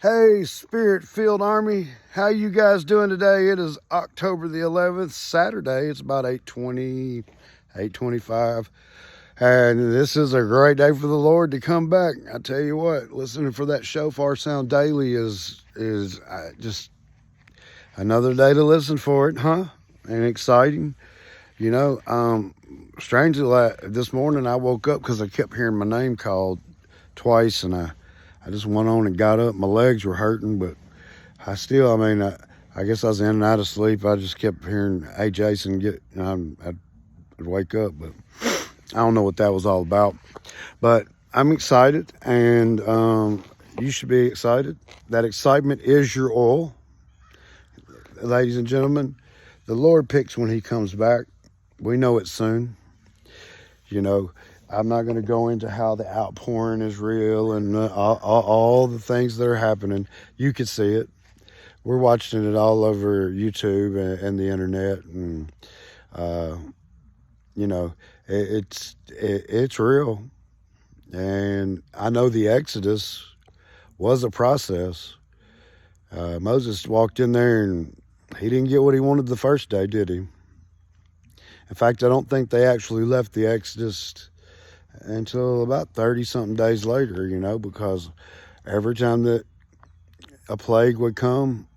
Hey, Spirit Field Army, how you guys doing today? It is October the 11th, Saturday. It's about 8:20, 8:25, and this is a great day for the Lord to come back. I tell you what, listening for that shofar sound daily is just another day to listen for it, huh? And exciting. You know, strangely, this morning I woke up because I kept hearing my name called twice, and I just went on and got up. My legs were hurting, but I guess I was in and out of sleep. I just kept hearing, "Hey, Jason, get," I'd wake up, but I don't know what that was all about. But I'm excited, and you should be excited. That excitement is your oil, ladies and gentlemen. The Lord picks when He comes back. We know it soon. You know, I'm not going to go into how the outpouring is real and all the things that are happening. You can see it. We're watching it all over YouTube and the internet, and uh, you know, it's real. And I know the Exodus was a process. Moses walked in there and he didn't get what he wanted the first day, did he? In fact, I don't think they actually left the Exodus until about 30 something days later, because every time that a plague would come,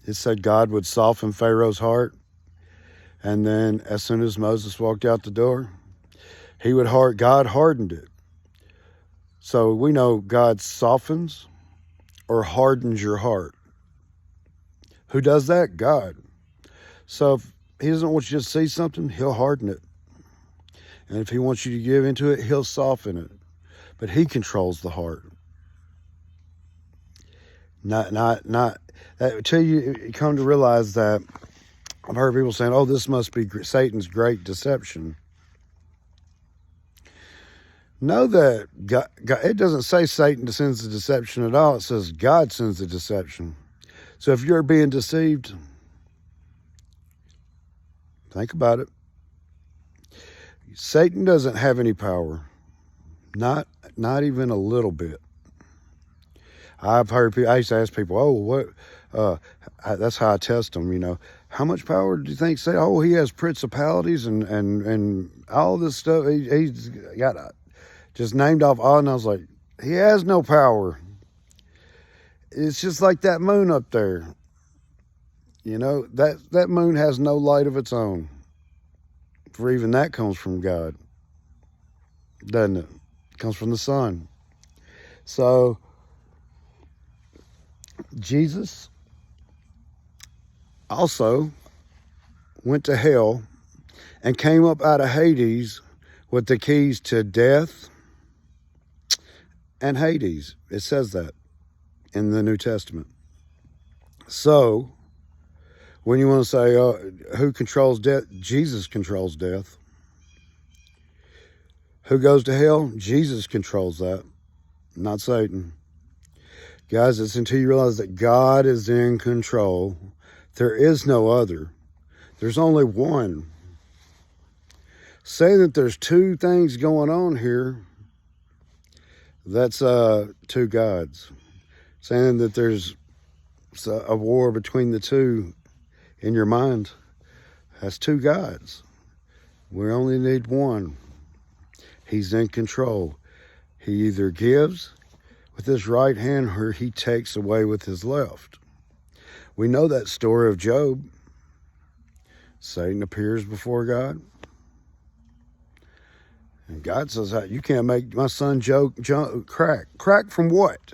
it said God would soften Pharaoh's heart. And then as soon as Moses walked out the door, God hardened it. So we know God softens or hardens your heart. Who does that? God. So if He doesn't want you to see something, He'll harden it. And if He wants you to give into it, He'll soften it. But He controls the heart. Not until you come to realize that. I've heard people saying, "Oh, this must be Satan's great deception." Know that God, it doesn't say Satan sends the deception at all. It says God sends the deception. So if you're being deceived, think about it. Satan doesn't have any power. Not even a little bit. I've heard people, I used to ask people, "Oh, what?" That's how I test them, How much power do you think Satan? "Oh, he has principalities and all this stuff. He's got just named off all." And I was like, he has no power. It's just like that moon up there. That moon has no light of its own. For even that comes from God, doesn't it? It comes from the sun. So Jesus also went to hell and came up out of Hades with the keys to death and Hades. It says that in the New Testament. So when you want to say, who controls death? Jesus controls death. Who goes to hell? Jesus controls that, not Satan. Guys, it's until you realize that God is in control. There is no other. There's only one. Saying that there's two things going on here, that's two gods. Saying that there's a war between the two in your mind, that's two gods. We only need one. He's in control. He either gives with his right hand or he takes away with his left. We know that story of Job. Satan appears before God. And God says, "You can't make my son Job crack." Crack from what?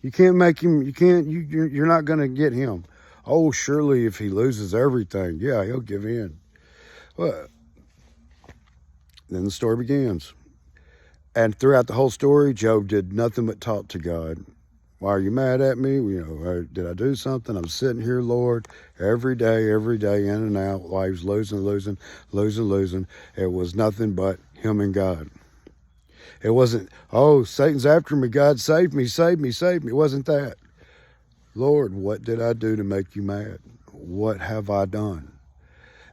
You can't make him, you're not going to get him. "Oh, surely if he loses everything, yeah, he'll give in." Well, then the story begins. And throughout the whole story, Job did nothing but talk to God. "Why are you mad at me? Did I do something? I'm sitting here, Lord, every day, in and out," while he was losing. It was nothing but him and God. It wasn't, "Oh, Satan's after me. God, save me. It wasn't that. "Lord, what did I do to make you mad? What have I done?"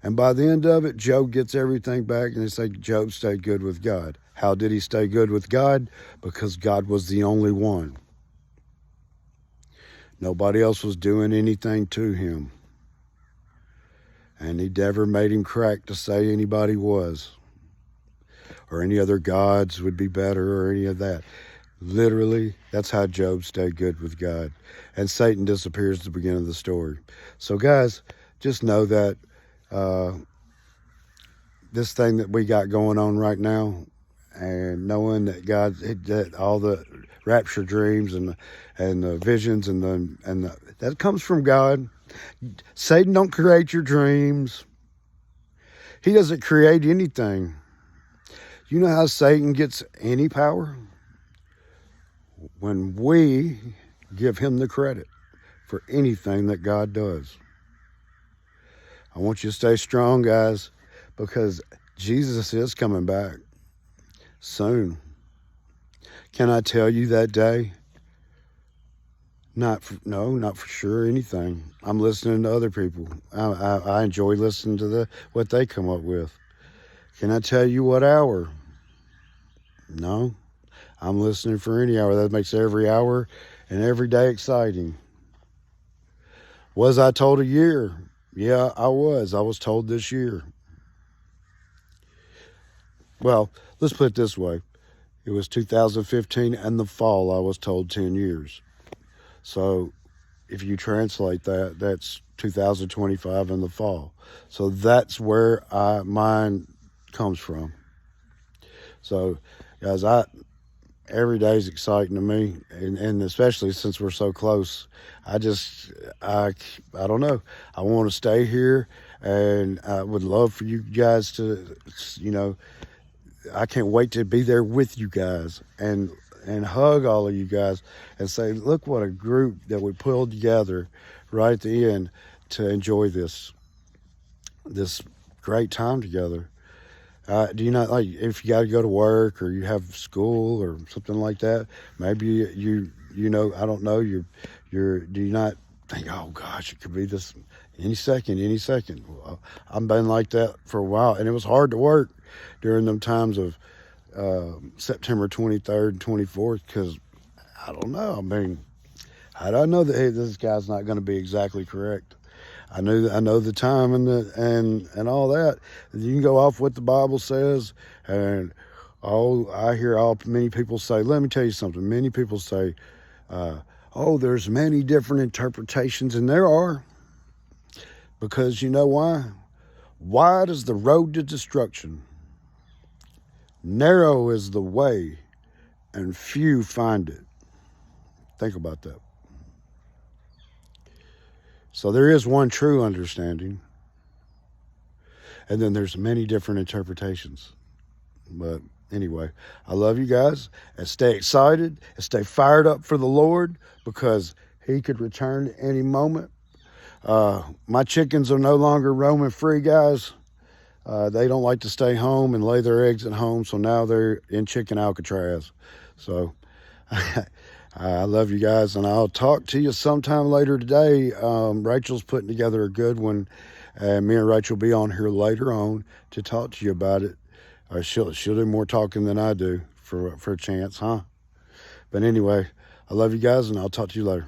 And by the end of it, Job gets everything back, and they say Job stayed good with God. How did he stay good with God? Because God was the only one. Nobody else was doing anything to him. And he never made him crack to say anybody was, or any other gods would be better, or any of that. Literally, that's how Job stayed good with God. And Satan disappears at the beginning of the story. So guys, just know that this thing that we got going on right now, and knowing that God, that all the rapture dreams and the visions and the that comes from God. Satan don't create your dreams. He doesn't create anything. You know how Satan gets any power? When we give him the credit for anything that God does. I want you to stay strong, guys, because Jesus is coming back soon. Can I tell you that day? Not for sure anything. I'm listening to other people. I enjoy listening to what they come up with. Can I tell you what hour? No. I'm listening for any hour. That makes every hour and every day exciting. Was I told a year? Yeah, I was. I was told this year. Well, let's put it this way. It was 2015 and the fall I was told 10 years. So if you translate that, that's 2025 in the fall. So that's where mine comes from. So guys, every day is exciting to me, and especially since we're so close. I don't know. I want to stay here, and I would love for you guys to, I can't wait to be there with you guys and hug all of you guys and say, look what a group that we pulled together right at the end to enjoy this great time together. Do you not, like, if you got to go to work or you have school or something like that, maybe you I don't know, do you not think, oh gosh, it could be this any second? Well, I've been like that for a while, and it was hard to work during them times of September 23rd and 24th, because I don't know. I mean, how do I know that, hey, this guy's not going to be exactly correct? I know the time and all that. You can go off what the Bible says, and I hear many people say. Let me tell you something. Many people say, there's many different interpretations, and there are. Because you know why? Wide is the road to destruction. Narrow is the way, and few find it. Think about that. So there is one true understanding, and then there's many different interpretations. But anyway, I love you guys, and stay excited and stay fired up for the Lord, because he could return any moment. My chickens are no longer roaming free, guys. They don't like to stay home and lay their eggs at home, so now they're in chicken Alcatraz. So I love you guys, and I'll talk to you sometime later today. Rachel's putting together a good one, and me and Rachel will be on here later on to talk to you about it. She'll do more talking than I do for a chance, huh? But anyway, I love you guys, and I'll talk to you later.